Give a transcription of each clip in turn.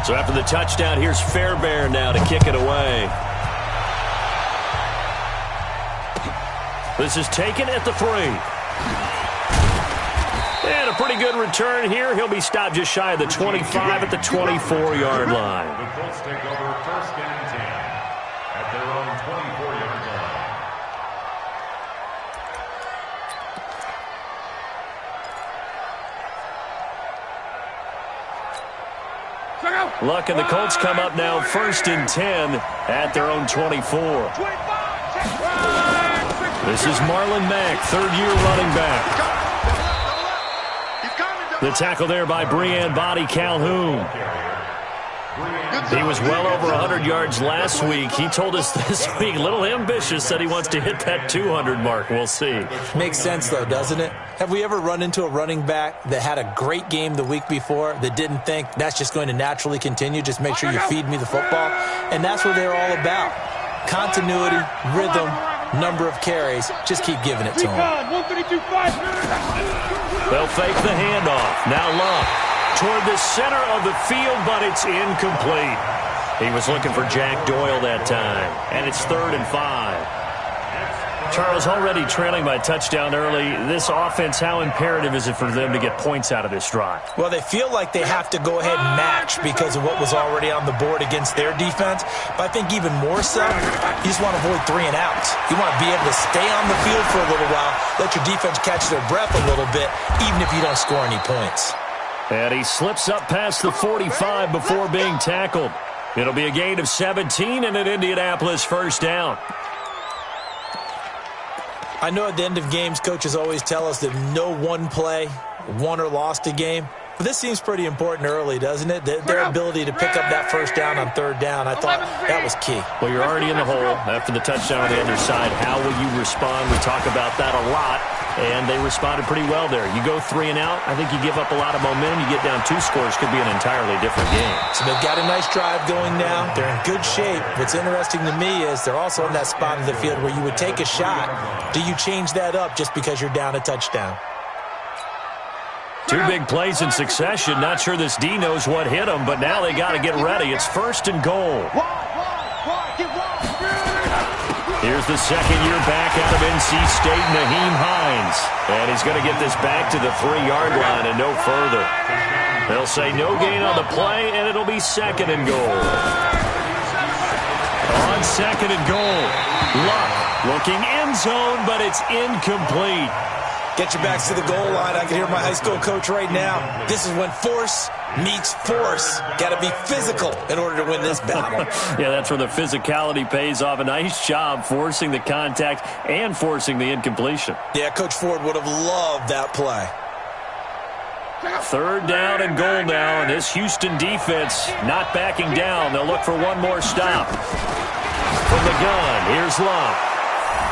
So after the touchdown, here's Fairbairn now to kick it away. This is taken at the 3. And a pretty good return here. He'll be stopped just shy of the 25 at the 24-yard line. The Colts take over 1st and 10 at their own 24-yard line. Luck and the Colts come up now 1st and 10 at their own 24. This is Marlon Mack, 3rd-year running back. The tackle there by Brean Body Calhoun. He was well over 100 yards last week. He told us this week, a little ambitious, said he wants to hit that 200 mark. We'll see. Makes sense, though, doesn't it? Have we ever run into a running back that had a great game the week before that didn't think that's just going to naturally continue? Just make sure you feed me the football. And that's what they're all about. Continuity, rhythm, number of carries. Just keep giving it to him. They'll fake the handoff. Now Love toward the center of the field, but it's incomplete. He was looking for Jack Doyle that time, and it's 3rd and 5. Charles, already trailing by a touchdown early. This offense, how imperative is it for them to get points out of this drive? Well, they feel like they have to go ahead and match because of what was already on the board against their defense. But I think even more so, you just want to avoid 3 and outs. You want to be able to stay on the field for a little while, let your defense catch their breath a little bit, even if you don't score any points. And he slips up past the 45 before being tackled. It'll be a gain of 17 and an Indianapolis 1st down. I know at the end of games, coaches always tell us that no one play won or lost a game. But this seems pretty important early, doesn't it? Their ability to pick up that 1st down on 3rd down, I thought that was key. Well, you're already in the hole after the touchdown on the other side. How will you respond? We talk about that a lot, and they responded pretty well there. You go 3 and out, I think you give up a lot of momentum. You get down 2 scores, could be an entirely different game. So they've got a nice drive going now. They're in good shape. What's interesting to me is they're also in that spot of the field where you would take a shot. Do you change that up just because you're down a touchdown? 2 big plays in succession. Not sure this D knows what hit him, but now they got to get ready. It's 1st and goal. Here's the 2nd-year back out of NC State, Naheem Hines. And he's going to get this back to the 3-yard line and no further. They'll say no gain on the play, and it'll be 2nd and goal. On 2nd and goal, Luck looking end zone, but it's incomplete. Get your backs to the goal line. I can hear my high school coach right now. This is when force meets force. Got to be physical in order to win this battle. Yeah, that's where the physicality pays off. A nice job forcing the contact and forcing the incompletion. Yeah, Coach Ford would have loved that play. 3rd down and goal now, and this Houston defense not backing down. They'll look for one more stop. From the gun, here's Love.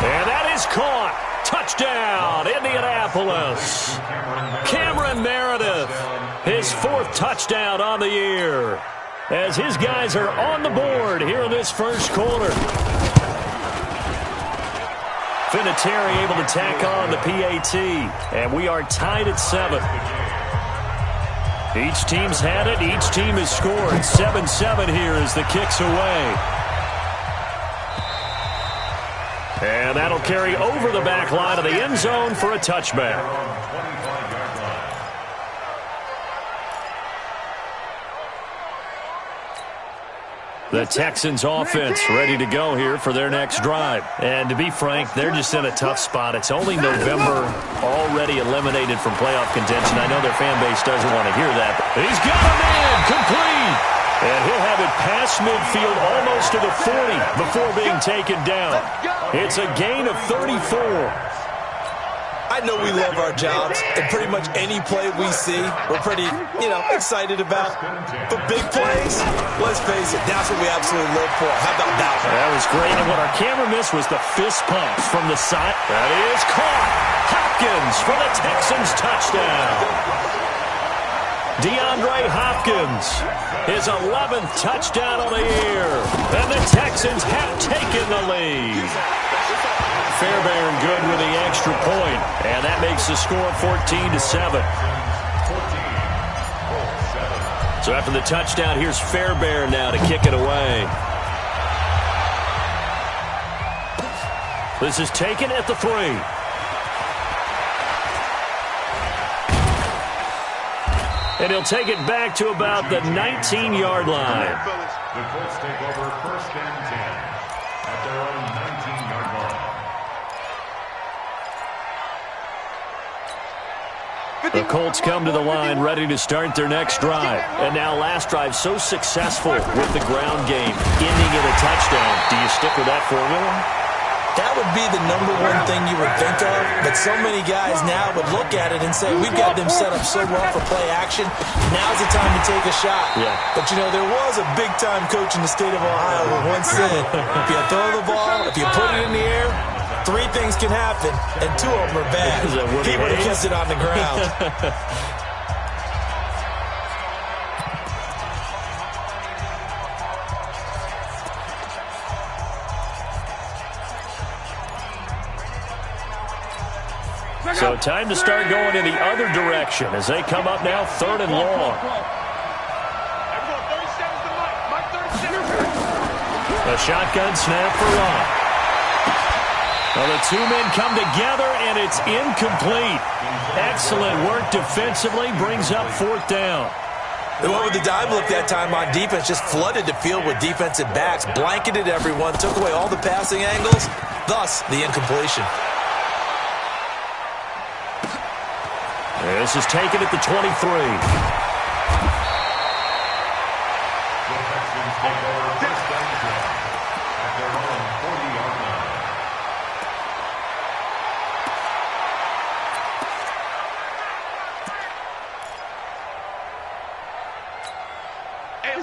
And that is caught. Touchdown, Indianapolis. Cameron Meredith, his 4th touchdown on the year, as his guys are on the board here in this 1st quarter. Vinatieri able to tack on the PAT, and we are tied at 7. Each team's had it. Each team has scored. 7-7 here as the kick's away. And that'll carry over the back line of the end zone for a touchback. The Texans offense ready to go here for their next drive. And to be frank, they're just in a tough spot. It's only November, already eliminated from playoff contention. I know their fan base doesn't want to hear that. But he's got a man, complete. And he'll have it past midfield almost to the 40 before being taken down. It's a gain of 34. I know we love our jobs, and pretty much any play we see, we're pretty, excited about. But big plays, let's face it, that's what we absolutely live for. How about that one? That was great, and what our camera missed was the fist pump from the side. That is caught. Hopkins for the Texans touchdown. DeAndre Hopkins, his 11th touchdown of the year, and the Texans have taken the lead. Fairbairn good with the extra point, and that makes the score 14-7. So after the touchdown, here's Fairbairn now to kick it away. This is taken at the 3. And he'll take it back to about the 19-yard line. The Colts take over 1st and 10 at their own 19-yard line. The Colts come to the line ready to start their next drive. And now last drive so successful with the ground game, ending in a touchdown. Do you stick with that formula? That would be the number one thing you would think of, but so many guys now would look at it and say, we've got them set up so well for play action, now's the time to take a shot. Yeah. But, you know, there was a big-time coach in the state of Ohio who once said, if you throw the ball, if you put it in the air, 3 things can happen, and 2 of them are bad. He would have kept it on the ground. So time to start going in the other direction as they come up now 3rd and long. A shotgun snap for Long. Well, the 2 men come together, and it's incomplete. Excellent work defensively, brings up 4th down. They went with the dime look that time on defense, just flooded the field with defensive backs, blanketed everyone, took away all the passing angles, thus the incompletion. This is taken at the 23. The Texans take over 1st and 10 at their own 40-yard line.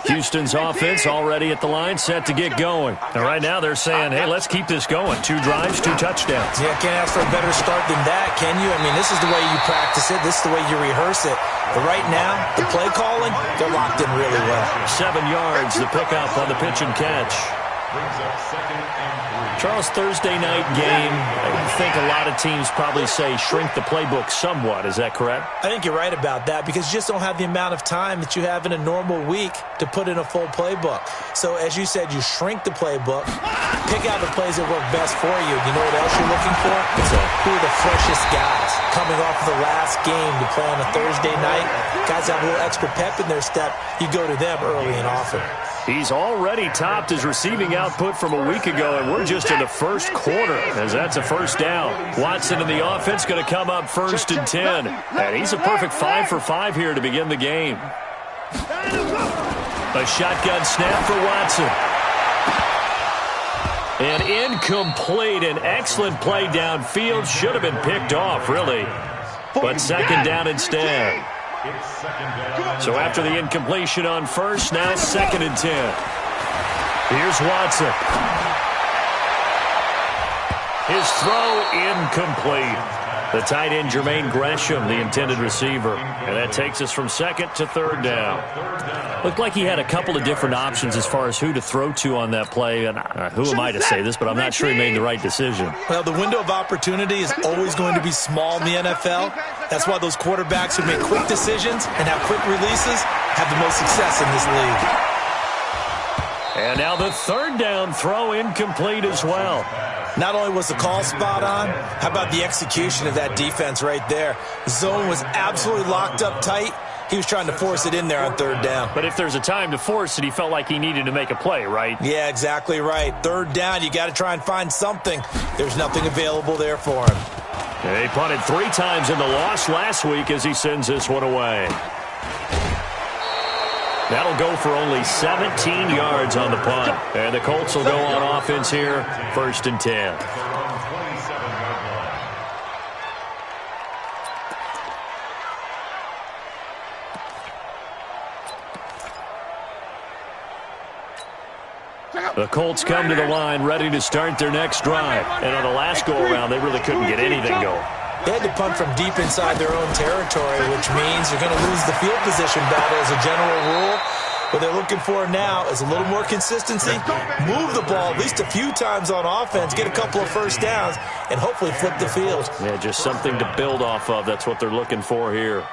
Houston's offense already at the line, set to get going. And right now they're saying, hey, let's keep this going. 2 drives, 2 touchdowns. Yeah, can't ask for a better start than that, can you? I mean, this is the way you practice it. This is the way you rehearse it. But right now, the play calling, they're locked in really well. 7 yards, the pickup on the pitch and catch. Brings up 2nd and 3. Charles, Thursday night game, I think a lot of teams probably say shrink the playbook somewhat. Is that correct? I think you're right about that because you just don't have the amount of time that you have in a normal week to put in a full playbook. So, as you said, you shrink the playbook, pick out the plays that work best for you. You know what else you're looking for? Who are the freshest guys coming off of the last game to play on a Thursday night? Guys have a little extra pep in their step. You go to them early and often. He's already topped his receiving output from a week ago, and we're just in the first quarter as that's a 1st down. Watson in the offense going to come up 1st and 10. And he's a perfect 5 for 5 here to begin the game. A shotgun snap for Watson. And incomplete. An excellent play downfield. Should have been picked off, really. But 2nd down instead. So after the incompletion on 1st, now 2nd and 10. Here's Watson. His throw incomplete. The tight end, Jermaine Gresham, the intended receiver. And that takes us from 2nd to 3rd down. Looked like he had a couple of different options as far as who to throw to on that play. And who am I to say this, but I'm not sure he made the right decision. Well, the window of opportunity is always going to be small in the NFL. That's why those quarterbacks who make quick decisions and have quick releases have the most success in this league. And now the 3rd down throw incomplete as well. Not only was the call spot on, how about the execution of that defense right there? The zone was absolutely locked up tight. He was trying to force it in there on 3rd down. But if there's a time to force it, he felt like he needed to make a play, right? Yeah, exactly right. 3rd down, you got to try and find something. There's nothing available there for him. He punted 3 times in the loss last week as he sends this one away. That'll go for only 17 yards on the punt. And the Colts will go on offense here, 1st and 10. The Colts come to the line ready to start their next drive. And on the last go-around, they really couldn't get anything going. They had to punt from deep inside their own territory, which means you're going to lose the field position battle as a general rule. What they're looking for now is a little more consistency, move the ball at least a few times on offense, get a couple of 1st downs, and hopefully flip the field. Yeah, just something to build off of. That's what they're looking for here.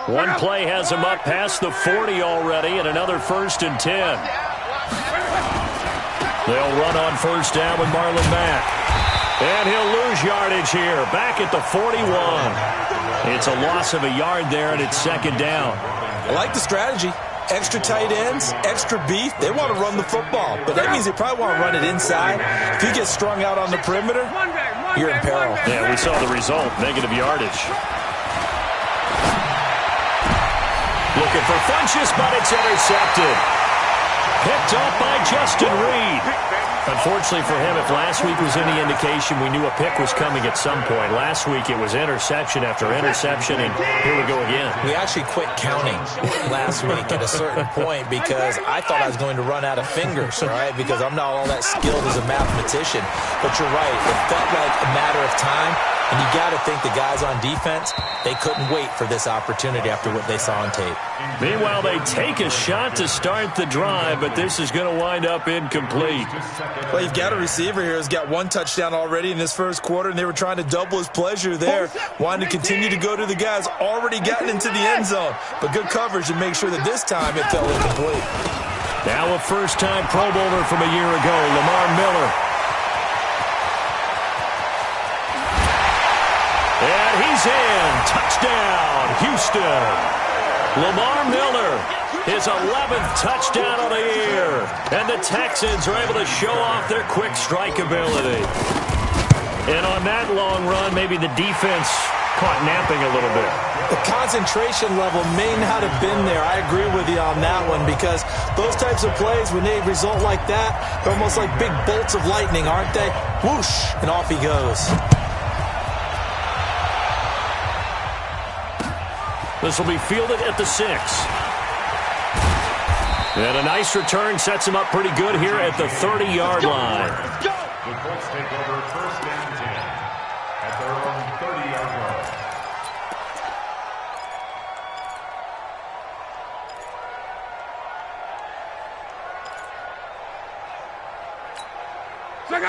One play has him up past the 40 already, and another 1st and 10. They'll run on 1st down with Marlon Mack. And he'll lose yardage here, back at the 41. It's a loss of a yard there, and it's 2nd down. I like the strategy. Extra tight ends, extra beef. They want to run the football, but that means they probably want to run it inside. If you get strung out on the perimeter, you're in peril. Yeah, we saw the result, negative yardage. Looking for Funchess, but it's intercepted. Picked up by Justin Reed. Unfortunately for him, if last week was any indication, we knew a pick was coming at some point. Last week it was interception after interception, and here we go again. We actually quit counting last week at a certain point because I thought I was going to run out of fingers, right? Because I'm not all that skilled as a mathematician. But you're right. It felt like a matter of time. And you got to think the guys on defense, they couldn't wait for this opportunity after what they saw on tape. Meanwhile, they take a shot to start the drive, but this is going to wind up incomplete. Well, you've got a receiver here who's got 1 touchdown already in this 1st quarter, and they were trying to double his pleasure there. Wanted to continue to go to the guys already gotten into the end zone. But good coverage to make sure that this time it fell incomplete. Now a first-time Pro Bowler from a year ago, Lamar Miller. And he's in. Touchdown, Houston. Lamar Miller, his 11th touchdown of the year. And the Texans are able to show off their quick strike ability. And on that long run, maybe the defense caught napping a little bit. The concentration level may not have been there. I agree with you on that one because those types of plays, when they result like that, they're almost like big bolts of lightning, aren't they? Whoosh, and off he goes. This will be fielded at the 6. And a nice return sets him up pretty good here at the 30-yard line. The Colts take over 1st and 10 at their own 30-yard line.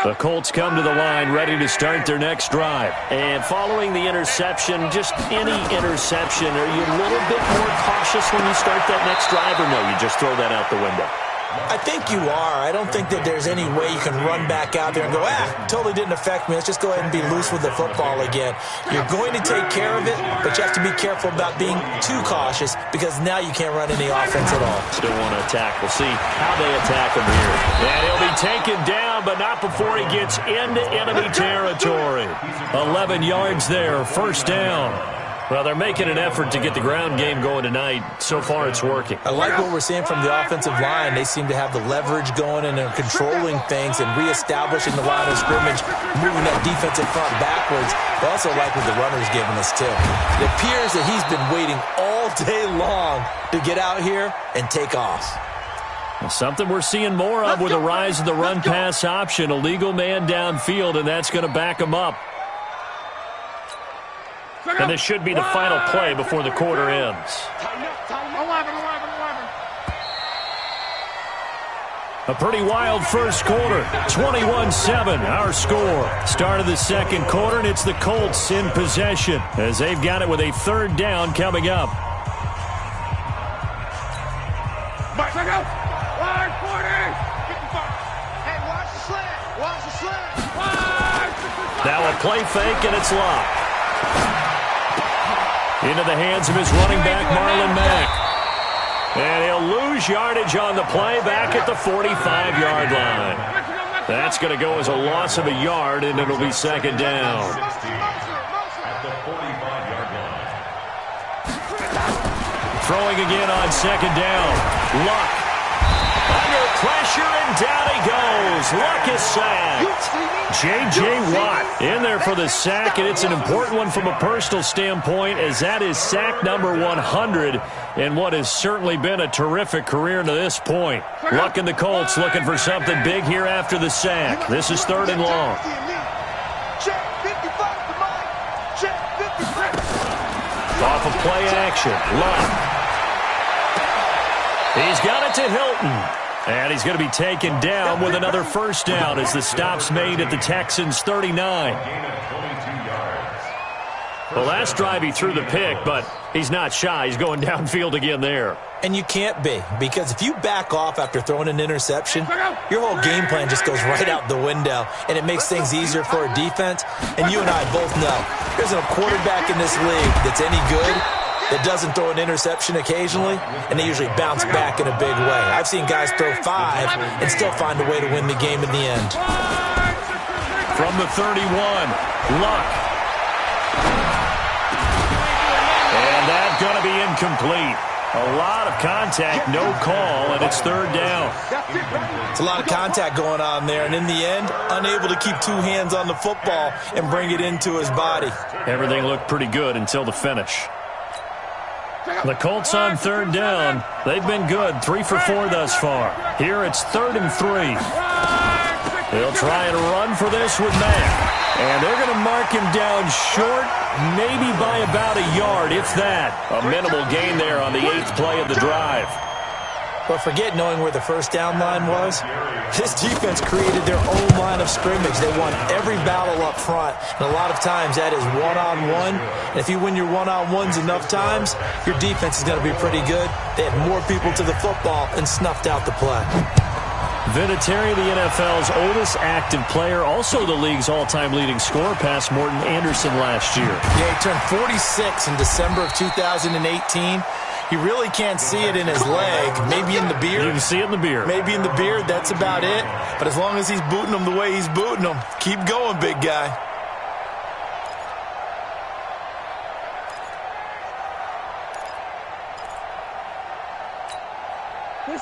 The Colts come to the line ready to start their next drive. And following the interception, just any interception, are you a little bit more cautious when you start that next drive, or no, you just throw that out the window? I think you are. I don't think that there's any way you can run back out there and go, totally didn't affect me. Let's just go ahead and be loose with the football again. You're going to take care of it, but you have to be careful about being too cautious because now you can't run any offense at all. Still want to attack. We'll see how they attack him here. And he'll be taken down, but not before he gets into enemy territory. 11 yards there, 1st down. Well, they're making an effort to get the ground game going tonight. So far, it's working. I like what we're seeing from the offensive line. They seem to have the leverage going, and they're controlling things and reestablishing the line of scrimmage, moving that defensive front backwards. I also like what the runner's giving us, too. It appears that he's been waiting all day long to get out here and take off. Something we're seeing more of with the rise of the run-pass option. A legal man downfield, and that's going to back him up. And this should be the final play before the quarter ends. A pretty wild 1st quarter. 21-7, our score. Start of the 2nd quarter, and it's the Colts in possession as they've got it with a 3rd down coming up. Now a play fake, and it's locked. Into the hands of his running back, Marlon Mack. And he'll lose yardage on the play back at the 45-yard line. That's going to go as a loss of a yard, and it'll be 2nd down. At the 45-yard line. Throwing again on 2nd down. Luck. Under pressure, and down he goes. Luck is sacked. J.J. Watt in there for the sack, and it's an important one from a personal standpoint as that is sack number 100 in what has certainly been a terrific career to this point. Luck and the Colts looking for something big here after the sack. This is 3rd and long. Off of play action. Luck. He's got it to Hilton. And he's going to be taken down with another 1st down as the stop's made at the Texans' 39. The last drive he threw the pick, but He's not shy. He's going downfield again there. And you can't be, because if you back off after throwing an interception, your whole game plan just goes right out the window, and it makes things easier for a defense. And you and I both know there's a quarterback in this league that's any good that doesn't throw an interception occasionally, and they usually bounce back in a big way. I've seen guys throw 5 and still find a way to win the game in the end. From the 31, Luck. And that's going to be incomplete. A lot of contact, no call, and it's 3rd down. It's a lot of contact going on there, and in the end, unable to keep 2 hands on the football and bring it into his body. Everything looked pretty good until the finish. The Colts on 3rd down. They've been good, 3 for 4 thus far. Here it's 3rd and 3. They'll try and run for this with Mack. And they're going to mark him down short, maybe by about a yard, if that. A minimal gain there on the 8th play of the drive. But forget knowing where the first down line was. This defense created their own line of scrimmage. They won every battle up front, and a lot of times that is one-on-one. And if you win your one-on-ones enough times, your defense is going to be pretty good. They had more people to the football and snuffed out the play. Vinatieri, the NFL's oldest active player, also the league's all-time leading scorer, past Morton Anderson last year. Yeah, he turned 46 in December of 2018. He really can't see it in his leg, maybe in the beard. You can see it in the beard. Maybe in the beard, that's about it. But as long as he's booting them the way he's booting them, keep going, big guy.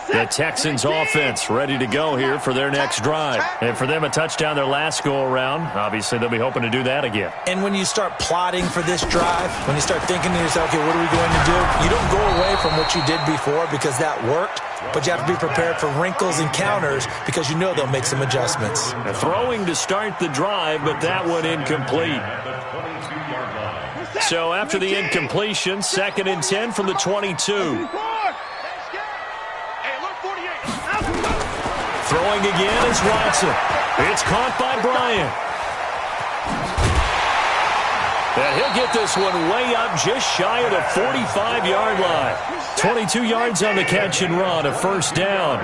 The Texans offense ready to go here for their next drive. And for them, a touchdown their last go-around. Obviously, they'll be hoping to do that again. And when you start plotting for this drive, when you start thinking to yourself, okay, what are we going to do? You don't go away from what you did before because that worked, but you have to be prepared for wrinkles and counters because you know they'll make some adjustments. Throwing to start the drive, but that one incomplete. So after the incompletion, 2nd and 10 from the 22. Throwing again is Watson. It's caught by Bryant. And he'll get this one way up just shy of the 45-yard line. 22 yards on the catch and run, a 1st down.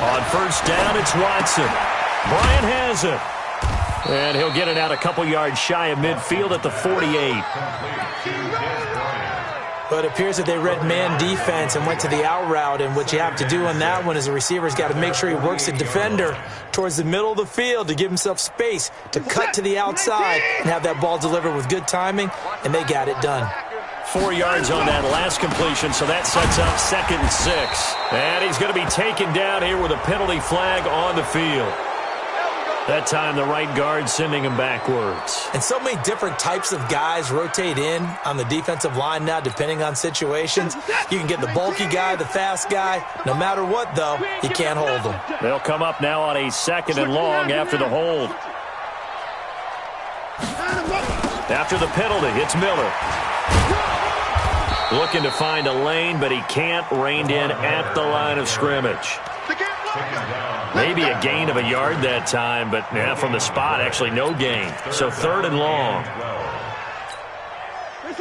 On 1st down, it's Watson. Bryant has it. And he'll get it out a couple yards shy of midfield at the 48. But it appears that they read man defense and went to the out route. And what you have to do on that one is the receiver's got to make sure he works the defender towards the middle of the field to give himself space to cut to the outside and have that ball delivered with good timing. And they got it done. 4 yards on that last completion, so that sets up 2nd and 6. And he's going to be taken down here with a penalty flag on the field. That time, the right guard sending him backwards. And so many different types of guys rotate in on the defensive line now, depending on situations. You can get the bulky guy, the fast guy. No matter what, though, you can't hold them. They'll come up now on a 2nd and long after the hold. After the penalty, it's Miller. Looking to find a lane, but he can't. Reined in at the line of scrimmage. Maybe a gain of a yard that time, but yeah, from the spot, actually no gain. So 3rd and long.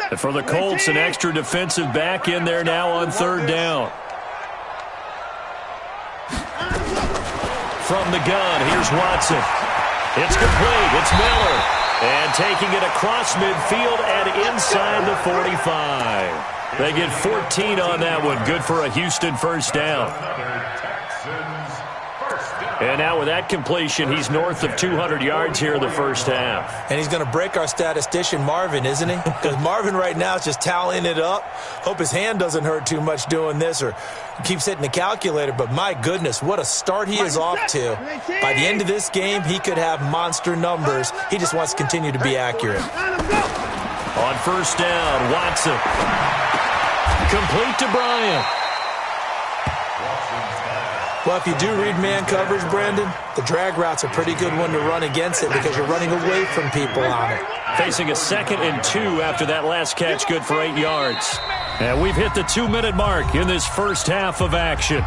And for the Colts, an extra defensive back in there now on 3rd down. From the gun, here's Watson. It's complete. It's Miller. And taking it across midfield and inside the 45. They get 14 on that one. Good for a Houston 1st down. And now with that completion, he's north of 200 yards here in the 1st half. And he's going to break our statistician, Marvin, isn't he? Because Marvin right now is just tallying it up. Hope his hand doesn't hurt too much doing this or keeps hitting the calculator. But my goodness, what a start he is off to. By the end of this game, he could have monster numbers. He just wants to continue to be accurate. On 1st down, Watson. Complete to Bryant. Well, if you do read man coverage, Brandon, the drag route's a pretty good one to run against it because you're running away from people on it. Facing a 2nd and 2 after that last catch, good for 8 yards. And we've hit the 2-minute mark in this 1st half of action.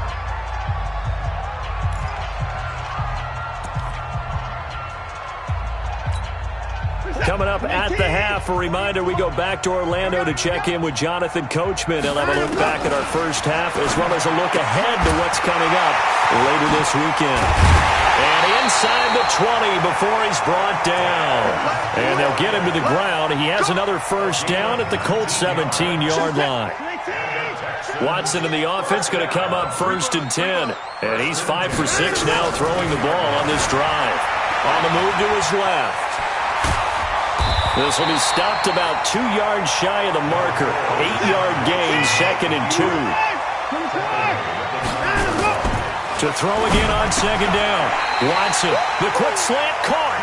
Coming up at the half, a reminder, we go back to Orlando to check in with Jonathan Coachman. He'll have a look back at our first half as well as a look ahead to what's coming up later this weekend. And inside the 20 before he's brought down. And they'll get him to the ground. He has another first down at the Colts 17-yard line. Watson in the offense going to come up 1st and 10. And he's 5 for 6 now throwing the ball on this drive. On the move to his left. This will be stopped about 2 yards shy of the marker. 8-yard gain, 2nd and 2. To throw again on 2nd down. Watson, the quick slant caught.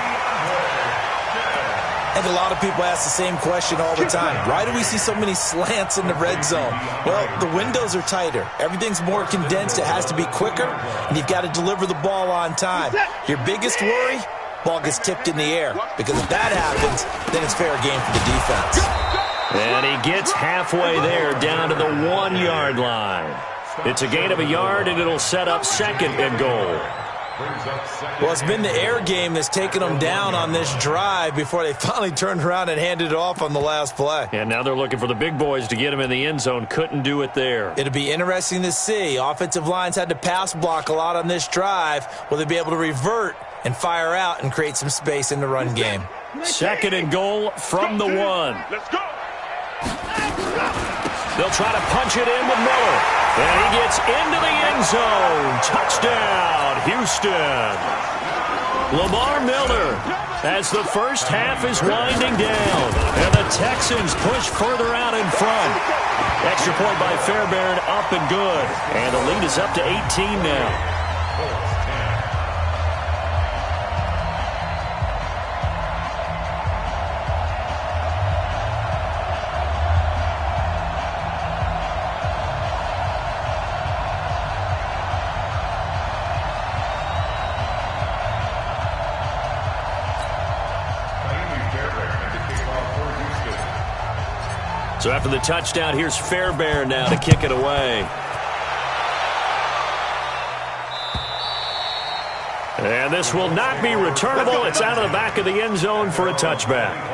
And a lot of people ask the same question all the time. Why do we see so many slants in the red zone? Well, the windows are tighter. Everything's more condensed. It has to be quicker, and you've got to deliver the ball on time. Your biggest worry? Ball gets tipped in the air. Because if that happens, then it's fair game for the defense. And he gets halfway there, down to the 1-yard line. It's a gain of a yard, and it'll set up 2nd and goal. Well, it's been the air game that's taken them down on this drive before they finally turned around and handed it off on the last play. And now they're looking for the big boys to get him in the end zone. Couldn't do it there. It'll be interesting to see. Offensive lines had to pass block a lot on this drive. Will they be able to revert and fire out and create some space in the run game? 2nd and goal from the 1. Let's go. They'll try to punch it in with Miller. And he gets into the end zone. Touchdown, Houston. Lamar Miller as the first half is winding down. And the Texans push further out in front. Extra point by Fairbairn, up and good. And the lead is up to 18 now. So after the touchdown, here's Fairbairn now to kick it away. And this will not be returnable. It's out of the back of the end zone for a touchback.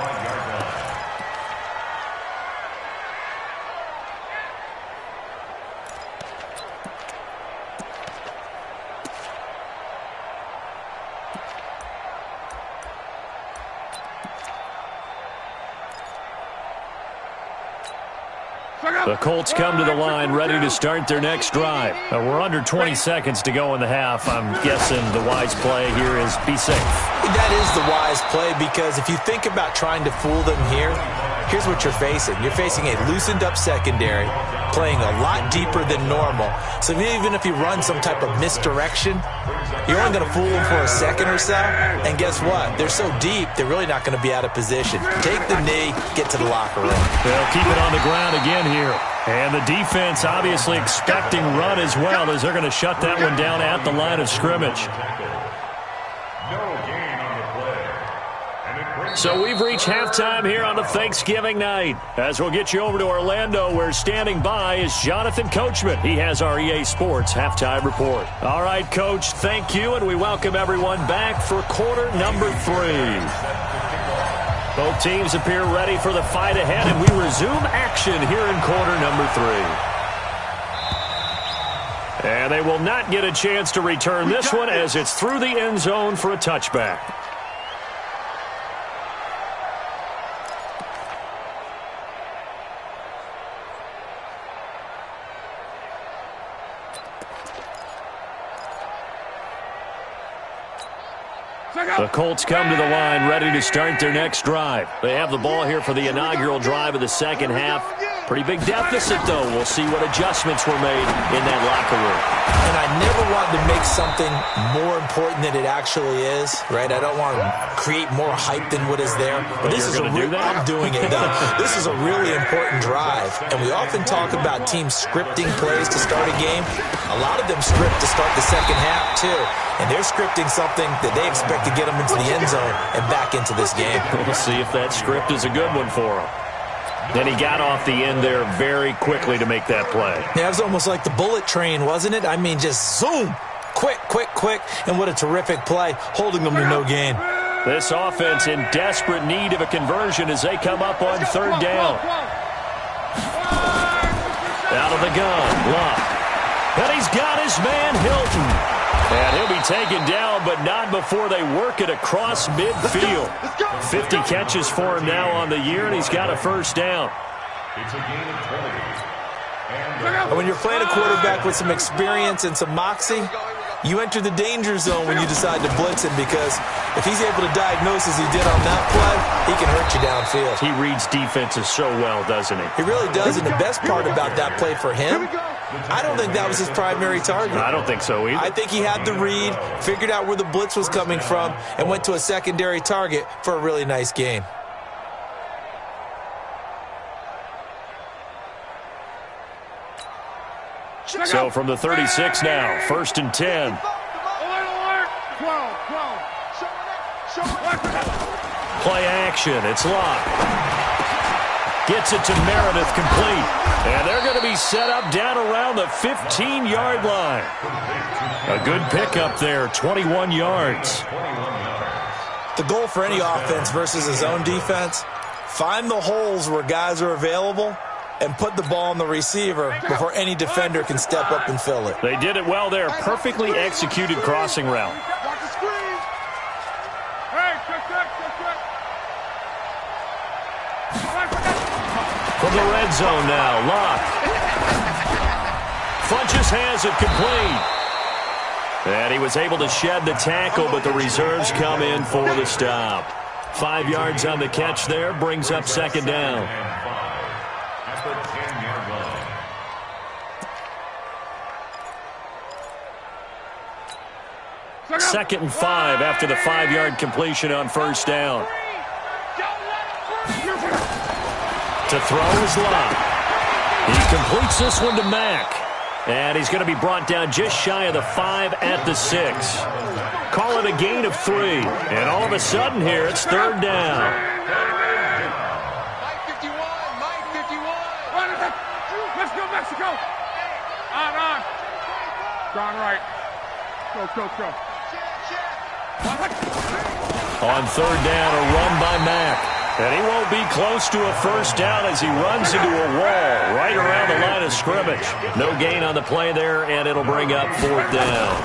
The Colts come to the line, ready to start their next drive. We're under 20 seconds to go in the half. I'm guessing the wise play here is be safe. That is the wise play, because if you think about trying to fool them here, here's what you're facing. You're facing a loosened-up secondary, playing a lot deeper than normal. So even if you run some type of misdirection, you're only going to fool them for a second or so. And guess what? They're so deep, they're really not going to be out of position. Take the knee, get to the locker room. They'll keep it on the ground again here. And the defense obviously expecting run as well, as they're going to shut that one down at the line of scrimmage. So we've reached halftime here on the Thanksgiving night. As we'll get you over to Orlando, where standing by is Jonathan Coachman. He has our EA Sports halftime report. All right, Coach, thank you, and we welcome everyone back for quarter number 3. Both teams appear ready for the fight ahead, and we resume action here in quarter number 3. And they will not get a chance to return this one, as it's through the end zone for a touchback. The Colts come to the line, ready to start their next drive. They have the ball here for the inaugural drive of the second half. Pretty big deficit, though. We'll see what adjustments were made in that locker room. And I never wanted to make something more important than it actually is, right? I don't want to create more hype than what is there. But this is I'm doing it, though. This is a really important drive. And we often talk about teams scripting plays to start a game. A lot of them script to start the second half, too. And they're scripting something that they expect to get them into the end zone and back into this game. We'll see if that script is a good one for them. Then he got off the end there very quickly to make that play. Yeah, it was almost like the bullet train, wasn't it? I mean, just zoom. Quick, quick, quick. And what a terrific play, holding them to no gain. This offense in desperate need of a conversion as they come up on third down. Out of the gun, Luck. And he's got his man, Hilton. And he'll be taken down, but not before they work it across midfield. 50 catches for him now on the year, and he's got a first down. It's a gain of 20. When you're playing a quarterback with some experience and some moxie, you enter the danger zone when you decide to blitz him, because if he's able to diagnose as he did on that play, he can hurt you downfield. He reads defenses so well, doesn't he? He really does, and the best part about that play for him, I don't think that was his primary target. I don't think so either. I think he had the read, figured out where the blitz was coming from, and went to a secondary target for a really nice gain. So from the 36 now, 1st and 10. Play action, it's Locke. Gets it to Meredith, complete. And they're going to be set up down around the 15-yard line. A good pickup there, 21 yards. The goal for any offense versus his own defense, find the holes where guys are available and put the ball on the receiver before any defender can step up and fill it. They did it well there. Perfectly executed crossing route. From the red zone now, Locke. Funches has it complete. And he was able to shed the tackle, but the reserves come in for the stop. 5 yards on the catch there, brings up second down. 2nd and 5 after the 5-yard completion on first down. To throw is Locke. He completes this one to Mack. And he's going to be brought down just shy of the 5 at the 6. Call it a gain of 3. And all of a sudden here, it's third down. Mike 51. Let's go, Mexico. On. Gone right. Go. On third down, a run by Mack. And he won't be close to a first down as he runs into a wall right around the line of scrimmage. No gain on the play there, and it'll bring up fourth down.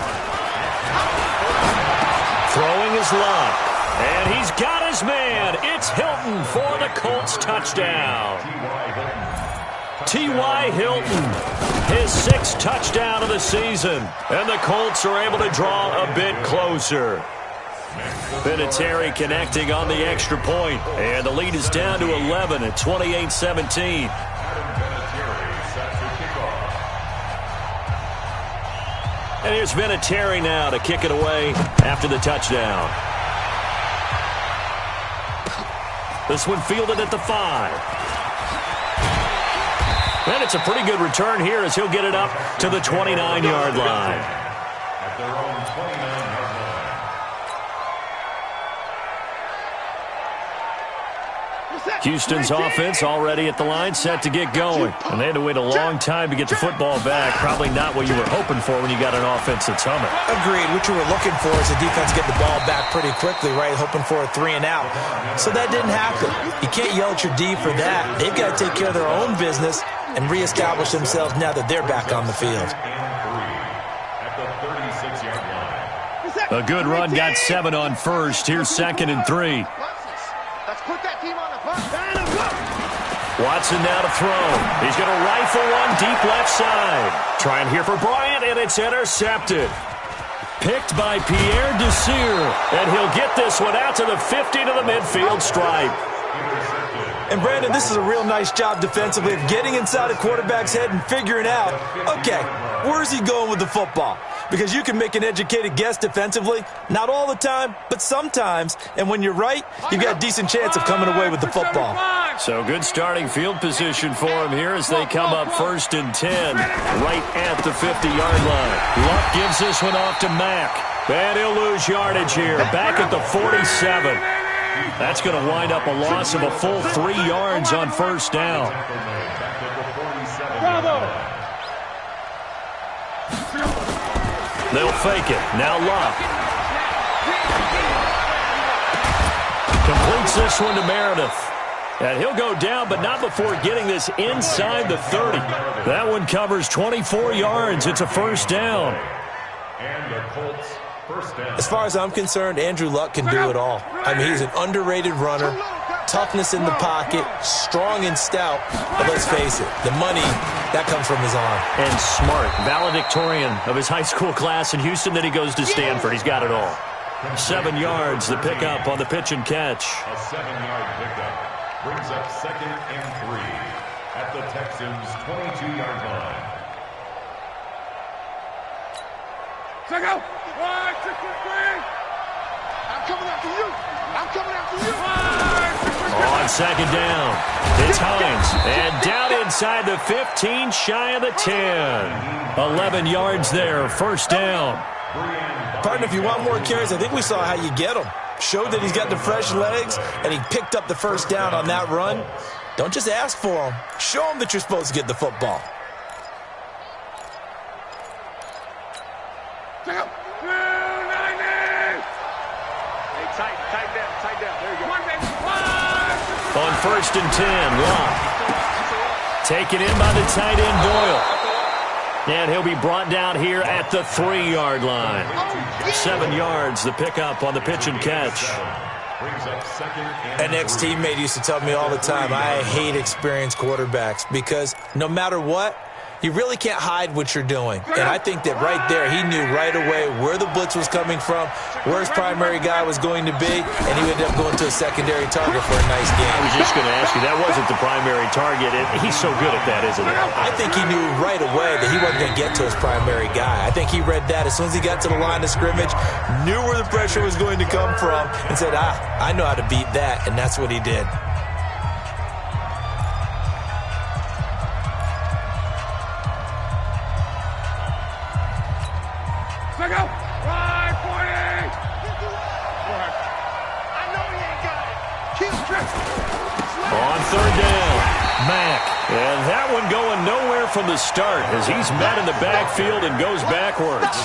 Throwing is Locke. And he's got his man. It's Hilton for the Colts touchdown. T.Y. Hilton, his 6th touchdown of the season. And the Colts are able to draw a bit closer. Vinatieri connecting on the extra point, and the lead is down to 11 at 28-17. And here's Vinatieri now to kick it away after the touchdown. This one fielded at the 5. And it's a pretty good return here as he'll get it up to the 29-yard line. At their own 29-yard line. Houston's offense already at the line, set to get going. And they had to wait a long time to get the football back. Probably not what you were hoping for when you got an offense that's humming. Agreed. What you were looking for is the defense getting the ball back pretty quickly, right? Hoping for a 3 and out. So that didn't happen. You can't yell at your D for that. They've got to take care of their own business and reestablish themselves now that they're back on the field. A good run, got 7 on first. Here's 2nd and 3. Let's put that team on the bus. Watson now to throw. He's going to rifle one deep left side. Trying here for Bryant, and it's intercepted. Picked by Pierre Desir, and he'll get this one out to the 50 to the midfield stripe. And, Brandon, this is a real nice job defensively of getting inside a quarterback's head and figuring out, okay, where's he going with the football? Because you can make an educated guess defensively, not all the time, but sometimes. And when you're right, you've got a decent chance of coming away with the football. So good starting field position for him here as they come up 1st and 10, right at the 50-yard line. Luck gives this one off to Mack. And he'll lose yardage here, back at the 47. That's going to wind up a loss of a full 3 yards on first down. They'll fake it. Now Luck. Completes this one to Meredith. And he'll go down, but not before getting this inside the 30. That one covers 24 yards. It's a first down. And the Colts first down. As far as I'm concerned, Andrew Luck can do it all. I mean, he's an underrated runner, toughness in the pocket, strong and stout. But let's face it, the money, that comes from his arm. And smart, valedictorian of his high school class in Houston. Then he goes to Stanford. He's got it all. 7 yards, the pickup on the pitch and catch. A 7-yard pickup brings up 2nd and 3 at the Texans' 22-yard line. Check out. 1, 2, 3. I'm coming after you. I'm coming after you. 1, 2, 3. On second down, it's Hines. And down inside the 15, shy of the 10. 11 yards there, first down. Partner, if you want more carries, I think we saw how you get them. Showed that he's got the fresh legs, and he picked up the first down on that run. Don't just ask for him. Show him that you're supposed to get the football. Check out. 290. Hey, tight down. There you go. 1, 2, 3. On first and 10, Locke. Taken in by the tight end, Doyle. And he'll be brought down here at the 3-yard line. 7 yards, the pickup on the pitch and catch. An ex-teammate used to tell me all the time, I hate experienced quarterbacks because no matter what, you really can't hide what you're doing. And I think that right there, he knew right away where the blitz was coming from, where his primary guy was going to be, and he ended up going to a secondary target for a nice game. I was just going to ask you, that wasn't the primary target. He's so good at that, isn't he? I think he knew right away that he wasn't going to get to his primary guy. I think he read that as soon as he got to the line of scrimmage, knew where the pressure was going to come from, and said, I know how to beat that, and that's what he did. Check out. 5, 40. Go ahead. I know he ain't got it. Keep tripping. On third down, Mack. And that one going nowhere from the start as he's met in the backfield and goes backwards.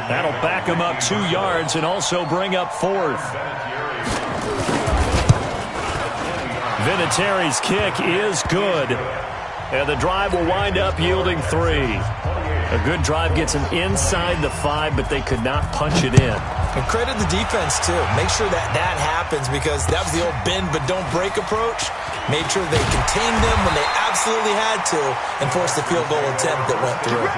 That'll back him up 2 yards and also bring up 4th. Vinatieri's kick is good. And the drive will wind up yielding 3. A good drive gets him inside the 5, but they could not punch it in. And credit the defense, too. Make sure that happens because that was the old bend but don't break approach. Made sure they contained them when they absolutely had to and forced the field goal attempt that went through.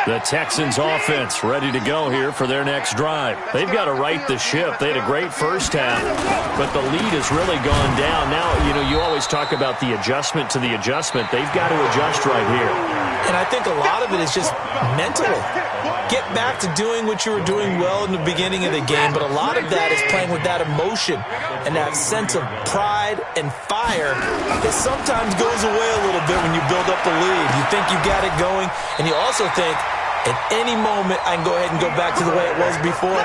The Texans offense ready to go here for their next drive. They've got to right the ship. They had a great first half, but the lead has really gone down. Now, you always talk about the adjustment to the adjustment. They've got to adjust right here. And I think a lot of it is just mentally. Get back to doing what you were doing well in the beginning of the game, but a lot of that is playing with that emotion and that sense of pride and fire that sometimes goes away a little bit when you build up the lead. You think you got it going, and you also think, at any moment, I can go ahead and go back to the way it was before.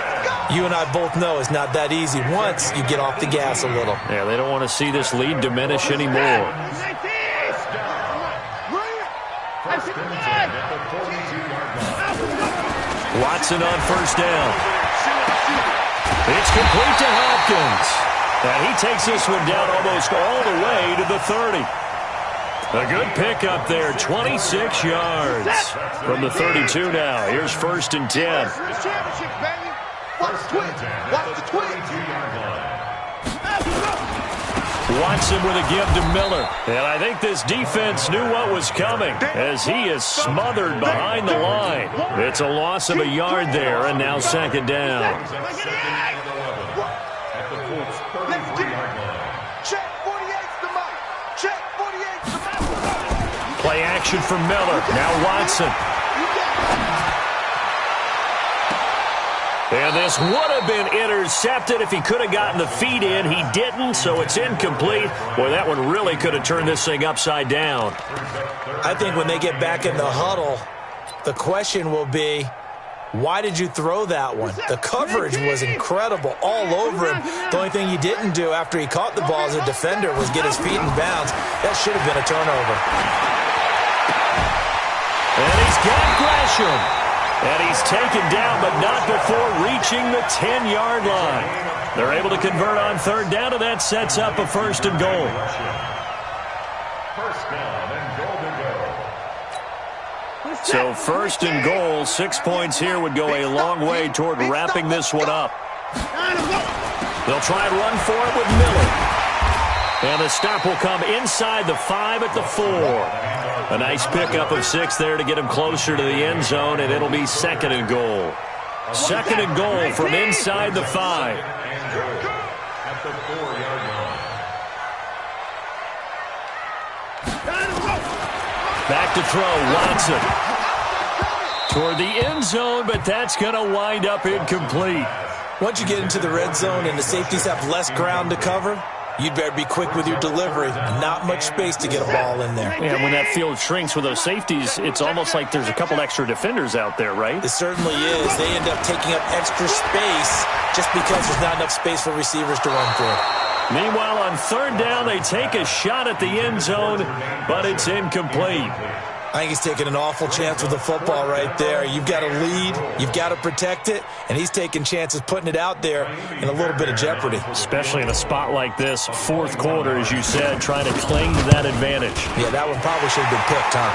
You and I both know it's not that easy once you get off the gas a little. Yeah, they don't want to see this lead diminish anymore. Watson on first down. It's complete to Hopkins. And he takes this one down almost all the way to the 30. A good pickup there, 26 yards from the 32 now. Here's first and 10. Watson with a give to Miller. And I think this defense knew what was coming as he is smothered behind the line. It's a loss of a yard there, and now second down. Play action for Miller. Now Watson. And this would have been intercepted if he could have gotten the feet in. He didn't, so it's incomplete. Boy, that one really could have turned this thing upside down. I think when they get back in the huddle, the question will be, why did you throw that one? The coverage was incredible all over him. The only thing he didn't do after he caught the ball as a defender was get his feet in bounds. That should have been a turnover. And he's got Gresham. And he's taken down, but not before reaching the 10-yard line. They're able to convert on third down, and that sets up a first and goal. First down and goal to go. So first and goal, 6 points here would go a long way toward wrapping this one up. They'll try and run for it with Miller. And the stop will come inside the 5 at the 4. A nice pickup of 6 there to get him closer to the end zone, and it'll be second and goal. Second and goal from inside the 5. At the 4-yard line. Back to throw, Watson. Toward the end zone, but that's going to wind up incomplete. Once you get into the red zone and the safeties have less ground to cover, you'd better be quick with your delivery. Not much space to get a ball in there. And when that field shrinks with those safeties, it's almost like there's a couple extra defenders out there, right? It certainly is. They end up taking up extra space just because there's not enough space for receivers to run through. Meanwhile, on third down, they take a shot at the end zone, but it's incomplete. I think he's taking an awful chance with the football right there. You've got to lead, you've got to protect it, and he's taking chances putting it out there in a little bit of jeopardy. Especially in a spot like this, fourth quarter, as you said, trying to cling to that advantage. Yeah, that one probably should have been picked, huh?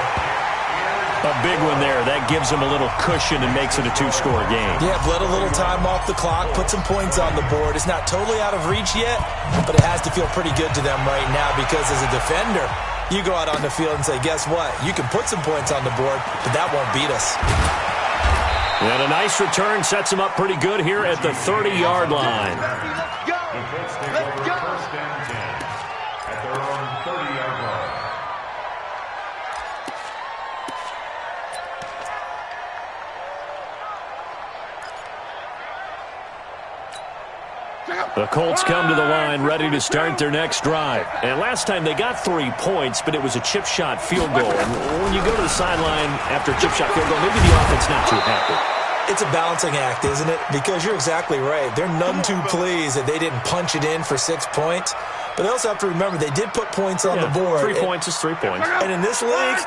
A big one there. That gives him a little cushion and makes it a 2-score game. Yeah, let a little time off the clock, put some points on the board. It's not totally out of reach yet, but it has to feel pretty good to them right now because as a defender, you go out on the field and say, guess what? You can put some points on the board, but that won't beat us. And a nice return sets him up pretty good here at the 30-yard line. Let's go. First and 10 at their own 30-yard line. The Colts come to the line ready to start their next drive. And last time they got 3 points, but it was a chip shot field goal. And when you go to the sideline after a chip shot field goal, maybe the offense not too happy. It's a balancing act, isn't it? Because you're exactly right. They're none too pleased that they didn't punch it in for 6 points. But they also have to remember they did put points on the board. 3 points is 3 points. And in this league,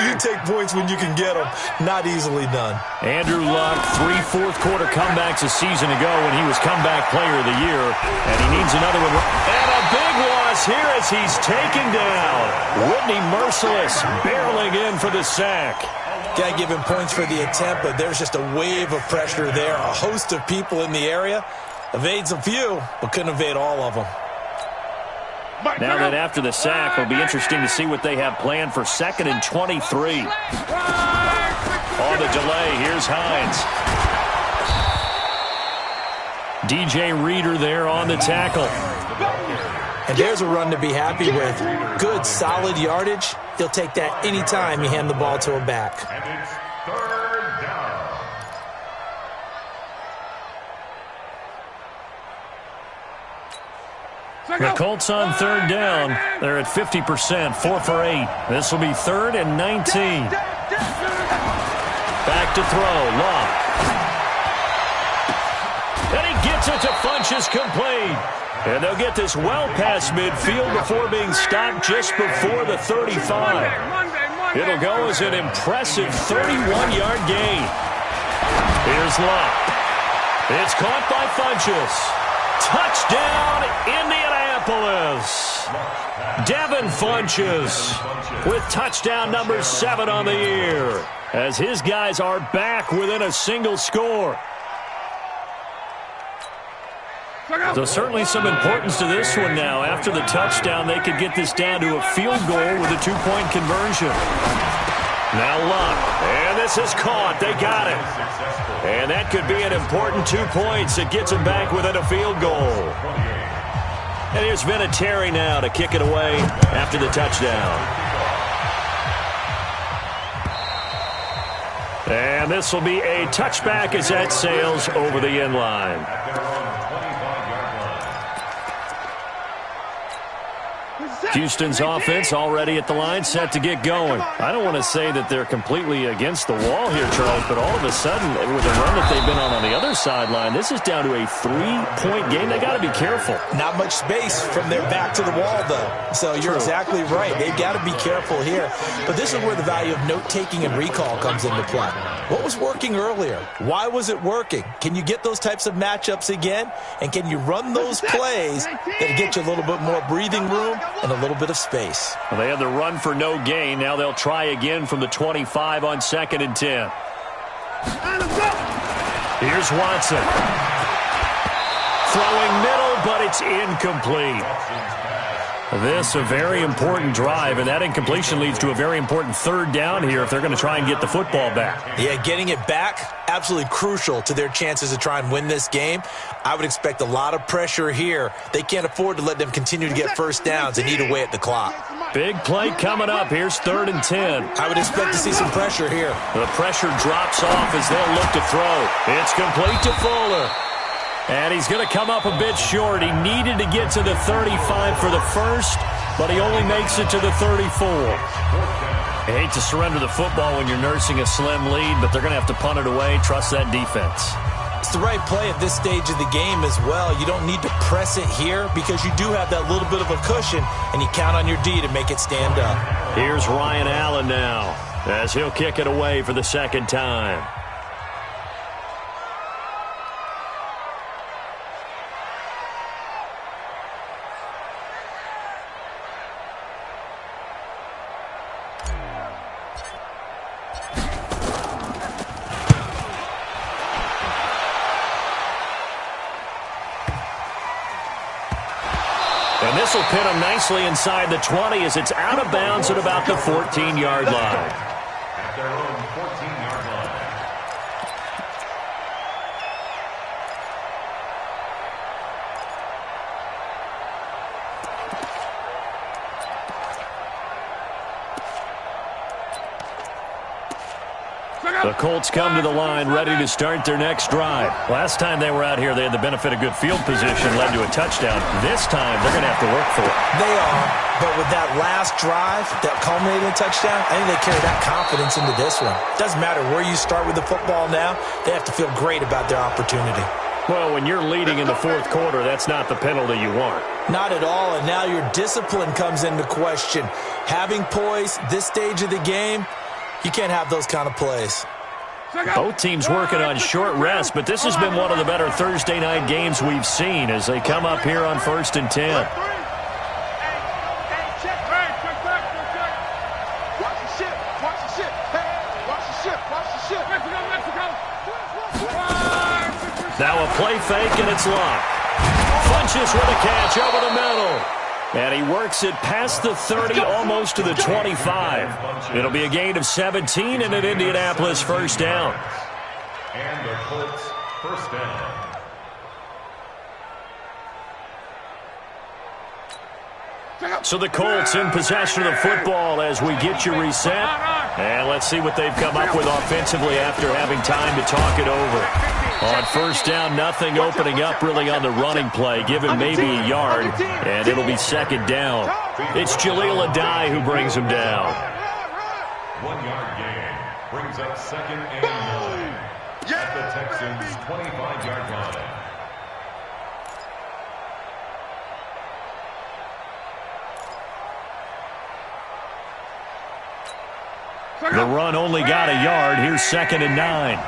you take points when you can get them. Not easily done. Andrew Luck, 3 fourth-quarter comebacks a season ago when he was comeback player of the year. And he needs another one. And a big loss here as he's taken down. Whitney Merciless barreling in for the sack. Got to give him points for the attempt, but there's just a wave of pressure there. A host of people in the area. Evades a few, but couldn't evade all of them. Now that after the sack, it'll be interesting to see what they have planned for 2nd and 23. On the delay, here's Hines. DJ Reader there on the tackle. And there's a run to be happy with. Good, solid yardage. He'll take that anytime you hand the ball to a back. And it's third down. The Colts on third down. They're at 50%, 4 for 8. This will be 3rd and 19. Back to throw, Luck. And he gets it to Funchess complete. And they'll get this well past midfield before being stopped just before the 35. It'll go as an impressive 31-yard gain. Here's Luck. It's caught by Funchess. Touchdown, Indianapolis. Devin Funchess with touchdown number 7 on the year as his guys are back within a single score. So certainly some importance to this one now. After the touchdown, they could get this down to a field goal with a 2-point conversion. Now Luck, and this is caught. They got it. And that could be an important 2 points. It gets them back within a field goal. And here's Vinatieri now to kick it away after the touchdown. And this will be a touchback as that sails over the end line. Houston's offense already at the line, set to get going. I don't want to say that they're completely against the wall here, Charles, but all of a sudden, with the run that they've been on the other sideline, this is down to a 3-point game. They got to be careful. Not much space from their back to the wall, though. So you're exactly right. They've got to be careful here. But this is where the value of note-taking and recall comes into play. What was working earlier? Why was it working? Can you get those types of matchups again? And can you run those plays that get you a little bit more breathing room and a little bit of space? Well, they had the run for no gain. Now they'll try again from the 25 on 2nd and 10. Here's Watson. Throwing middle, but it's incomplete. This a very important drive, and that incompletion leads to a very important 3rd down here if they're going to try and get the football back. Yeah, getting it back, absolutely crucial to their chances to try and win this game. I would expect a lot of pressure here. They can't afford to let them continue to get first downs and eat away at the clock. Big play coming up. Here's 3rd and 10. I would expect to see some pressure here. The pressure drops off as they'll look to throw. It's complete to Fuller. And he's going to come up a bit short. He needed to get to the 35 for the first, but he only makes it to the 34. I hate to surrender the football when you're nursing a slim lead, but they're going to have to punt it away. Trust that defense. It's the right play at this stage of the game as well. You don't need to press it here because you do have that little bit of a cushion, and you count on your D to make it stand up. Here's Ryan Allen now as he'll kick it away for the 2nd time. And this will pin him nicely inside the 20 as it's out of bounds at about the 14-yard line. At their own 14-yard line. The Colts come to the line ready to start their next drive. Last time they were out here, they had the benefit of good field position, led to a touchdown. This time, they're going to have to work for it. They are, but with that last drive, that culminating touchdown, I think they carry that confidence into this one. Doesn't matter where you start with the football now, they have to feel great about their opportunity. Well, when you're leading in the 4th quarter, that's not the penalty you want. Not at all, and now your discipline comes into question. Having poise this stage of the game, you can't have those kind of plays. Both teams working on short rest, but this has been one of the better Thursday night games we've seen as they come up here on 1st and 10. Watch the ship. Watch the ship. Watch the ship. Watch the ship. Mexico. Now a play fake, and it's locked. Funches with a catch over the middle. And he works it past the 30, almost to the 25. It'll be a gain of 17 and an Indianapolis 1st down. And the Colts 1st down. So the Colts in possession of the football as we get you reset. And let's see what they've come up with offensively after having time to talk it over. On 1st down, nothing opening up really on the running play. Give him maybe a yard, and it'll be 2nd down. It's Jaleel Adai who brings him down. 1-yard gain brings up 2nd and 9 at the Texans' 25-yard line. The run only got a yard. Here's 2nd and 9.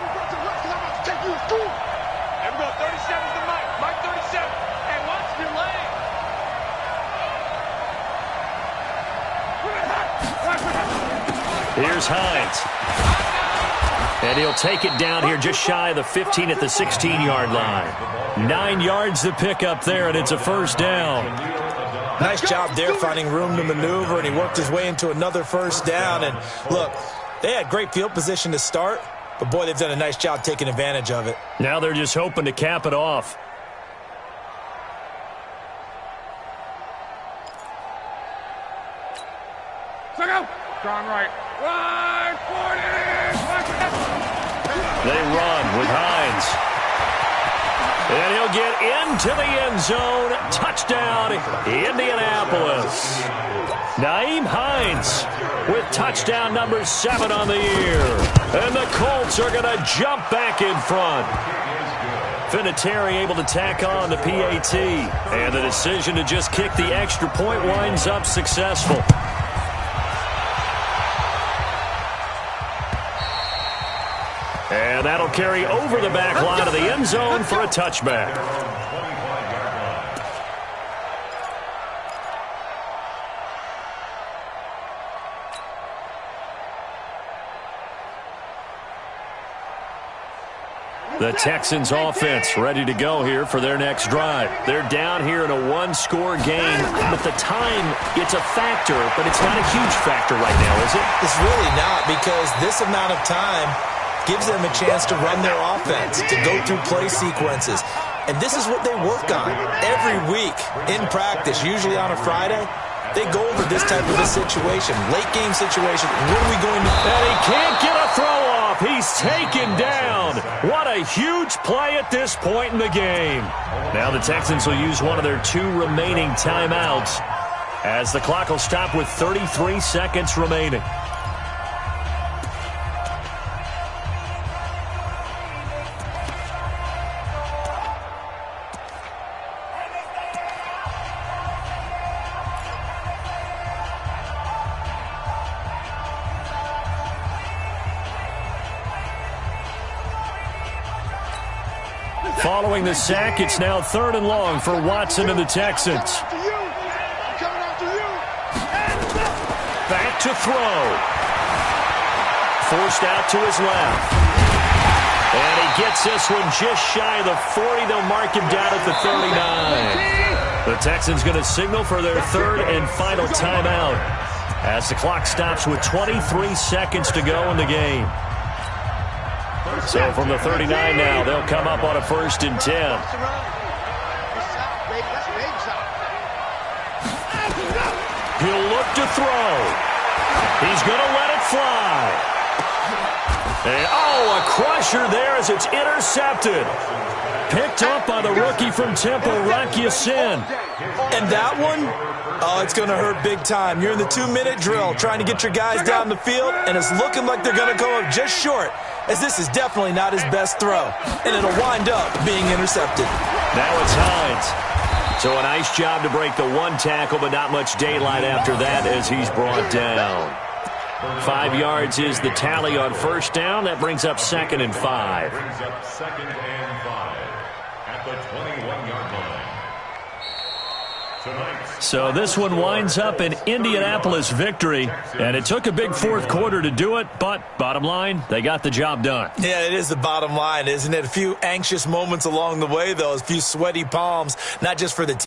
Here's Hines. And he'll take it down here just shy of the 15 at the 16-yard line. 9 yards to pick up there, and it's a 1st down. Nice job there finding room to maneuver, and he worked his way into another 1st down. And look, they had great field position to start, but boy, they've done a nice job taking advantage of it. Now they're just hoping to cap it off. Gone right. Right, 40. They run with Hines. And he'll get into the end zone. Touchdown, Indianapolis. Nyheim Hines with touchdown number 7 on the year. And the Colts are going to jump back in front. Vinatieri able to tack on the PAT. And the decision to just kick the extra point winds up successful. And that'll carry over the back line of the end zone for a touchback. The Texans offense ready to go here for their next drive. They're down here in a one-score game. But the time, it's a factor, but it's not a huge factor right now, is it? It's really not, because this amount of time gives them a chance to run their offense, to go through play sequences. And this is what they work on every week in practice, usually on a Friday. They go over this type of a situation, late game situation. What are we going to do? And he can't get a throw off. He's taken down. What a huge play at this point in the game. Now the Texans will use one of their 2 remaining timeouts as the clock will stop with 33 seconds remaining. Following the sack, it's now 3rd and long for Watson and the Texans. Back to throw. Forced out to his left. And he gets this one just shy of the 40. They'll mark him down at the 39. The Texans going to signal for their 3rd and final timeout as the clock stops with 23 seconds to go in the game. So from the 39 now, they'll come up on a 1st and 10. He'll look to throw. He's going to let it fly. And, oh, a crusher there as it's intercepted. Picked up by the rookie from Temple, Rocky Sin. And that one, oh, it's going to hurt big time. You're in the 2-minute drill trying to get your guys down the field, and it's looking like they're going to go up just short, as this is definitely not his best throw, and it'll wind up being intercepted. Now it's Hines. So a nice job to break the 1 tackle, but not much daylight after that as he's brought down. 5 yards is the tally on 1st down. That brings up 2nd and 5. Brings up 2nd and 5 at the 21-yard line. So this one winds up an Indianapolis victory, and it took a big 4th quarter to do it, but bottom line, they got the job done. Yeah, it is the bottom line, isn't it? A few anxious moments along the way, though, a few sweaty palms, not just for the team.